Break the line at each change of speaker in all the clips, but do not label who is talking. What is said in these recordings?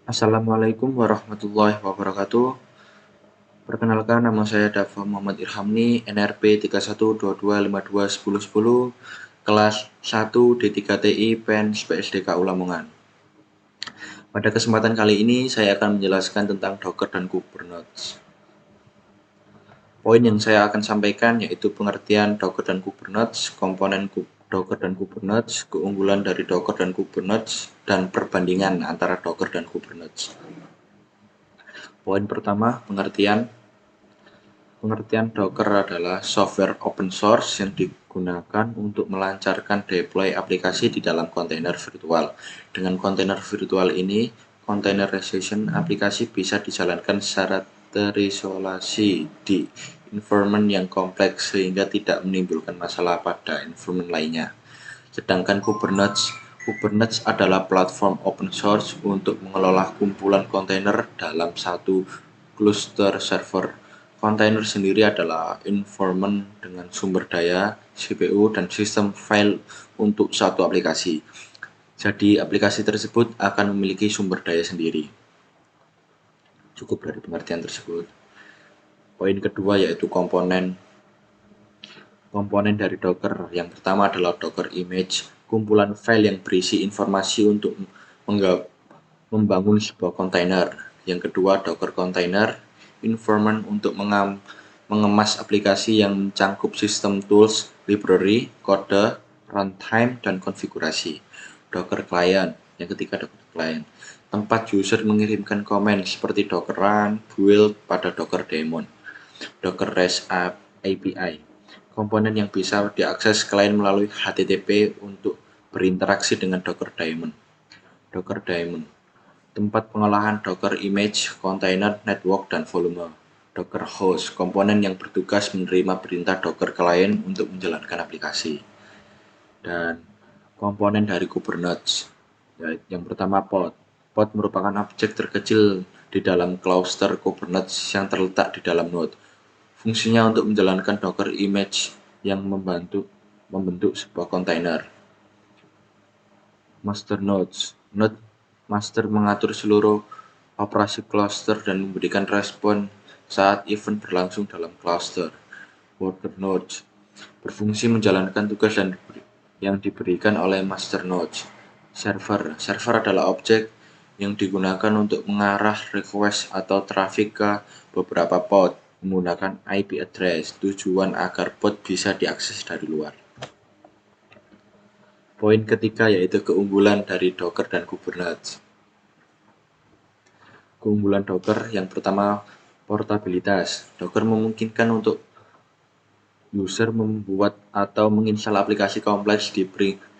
Assalamualaikum warahmatullahi wabarakatuh. Perkenalkan, nama saya Dafa Muhammad Irhamni, NRP 3122521010, kelas 1 D3TI PENS PSDK Lamongan. Pada kesempatan kali ini saya akan menjelaskan tentang Docker dan Kubernetes. Poin yang saya akan sampaikan yaitu pengertian Docker dan Kubernetes, komponen Docker dan Kubernetes, keunggulan dari Docker dan Kubernetes, dan perbandingan antara Docker dan Kubernetes. Poin pertama, pengertian. Pengertian Docker adalah software open source yang digunakan untuk melancarkan deploy aplikasi di dalam kontainer virtual. Dengan kontainer virtual ini, containerization aplikasi bisa dijalankan secara terisolasi di environment yang kompleks sehingga tidak menimbulkan masalah pada environment lainnya. Sedangkan Kubernetes adalah platform open source untuk mengelola kumpulan kontainer dalam satu cluster server. Kontainer sendiri adalah environment dengan sumber daya, CPU, dan sistem file untuk satu aplikasi. Jadi aplikasi tersebut akan memiliki sumber daya sendiri. Cukup dari pengertian tersebut. Poin kedua yaitu komponen dari Docker. Yang pertama adalah Docker image, kumpulan file yang berisi informasi untuk membangun sebuah kontainer. Yang kedua, Docker container, environment untuk mengemas aplikasi yang mencangkup sistem tools, library, kode, runtime, dan konfigurasi. Docker client. Yang ketiga, Docker client, tempat user mengirimkan komen seperti Docker run, build pada Docker daemon. Docker REST API, komponen yang bisa diakses klien melalui HTTP untuk berinteraksi dengan Docker daemon. Docker daemon, tempat pengolahan Docker image, container, network, dan volume. Docker host, komponen yang bertugas menerima perintah Docker client untuk menjalankan aplikasi. Dan komponen dari Kubernetes, yang pertama pod. Pod merupakan objek terkecil di dalam cluster Kubernetes yang terletak di dalam node. Fungsinya untuk menjalankan Docker image yang membentuk sebuah kontainer. Master nodes. Node master mengatur seluruh operasi cluster dan memberikan respon saat event berlangsung dalam cluster. Worker nodes berfungsi menjalankan tugas yang diberikan oleh master nodes. Server adalah objek yang digunakan untuk mengarah request atau traffic ke beberapa pod menggunakan IP address, tujuan agar pod bisa diakses dari luar. Poin ketiga yaitu keunggulan dari Docker dan Kubernetes. Keunggulan Docker yang pertama, portabilitas. Docker memungkinkan untuk user membuat atau menginstal aplikasi kompleks di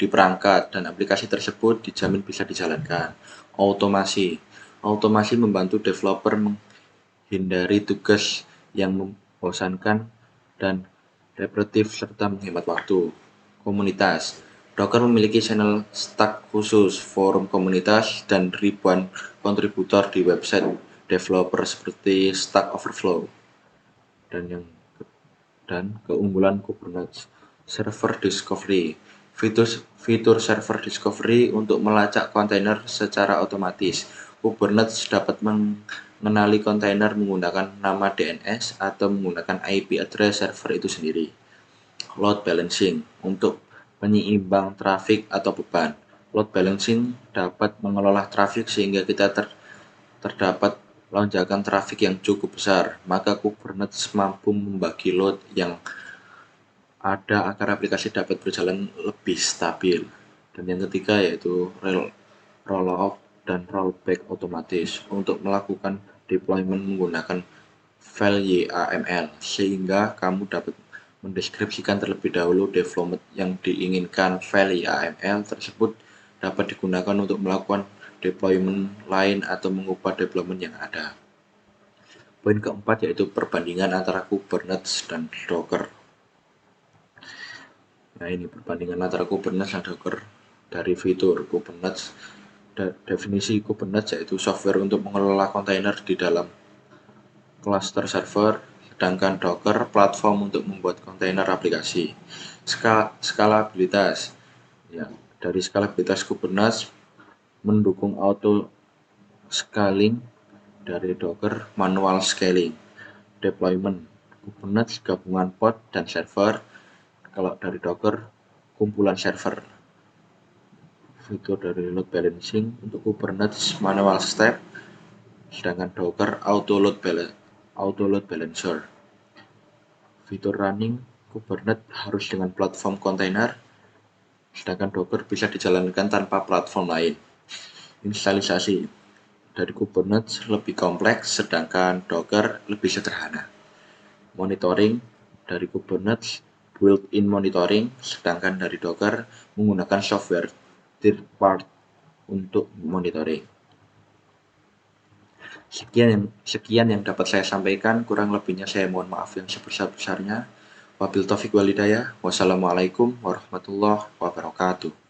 perangkat dan aplikasi tersebut dijamin bisa dijalankan. Otomasi. Otomasi membantu developer menghindari tugas yang membosankan dan repetitif serta menghemat waktu. Komunitas. Docker memiliki channel Stack khusus, forum komunitas, dan ribuan kontributor di website developer seperti Stack Overflow. Dan keunggulan Kubernetes, server discovery. Fitur server discovery untuk melacak kontainer secara otomatis. Kubernetes dapat mengenali kontainer menggunakan nama DNS atau menggunakan IP address server itu sendiri. Load balancing untuk penyeimbang trafik atau beban. Load balancing dapat mengelola trafik sehingga kita terdapat lonjakan trafik yang cukup besar, maka Kubernetes mampu membagi load yang ada agar aplikasi dapat berjalan lebih stabil. Dan yang ketiga yaitu rollout dan rollback otomatis untuk melakukan deployment menggunakan file YAML, sehingga kamu dapat mendeskripsikan terlebih dahulu development yang diinginkan. File YAML tersebut dapat digunakan untuk melakukan deployment lain atau mengubah deployment yang ada. Poin keempat yaitu perbandingan antara Kubernetes dan Docker. Nah, ini perbandingan antara Kubernetes dan Docker dari fitur Kubernetes. Definisi Kubernetes yaitu software untuk mengelola kontainer di dalam cluster server, sedangkan Docker platform untuk membuat kontainer aplikasi. Skalabilitas. Ya, dari skalabilitas Kubernetes mendukung Scaling dari Docker, manual scaling, deployment, Kubernetes gabungan pod dan server. Kalau dari Docker, kumpulan server. Fitur dari load balancing untuk Kubernetes manual step, sedangkan Docker auto load balancer. Fitur running Kubernetes harus dengan platform kontainer, sedangkan Docker bisa dijalankan tanpa platform lain. Instalisasi dari Kubernetes lebih kompleks, sedangkan Docker lebih sederhana. Monitoring dari Kubernetes built-in monitoring, sedangkan dari Docker menggunakan software third part untuk monitoring. Sekian yang dapat saya sampaikan, kurang lebihnya saya mohon maaf yang sebesar-besarnya. Wabil taufik walhidayah. Wassalamualaikum warahmatullahi wabarakatuh.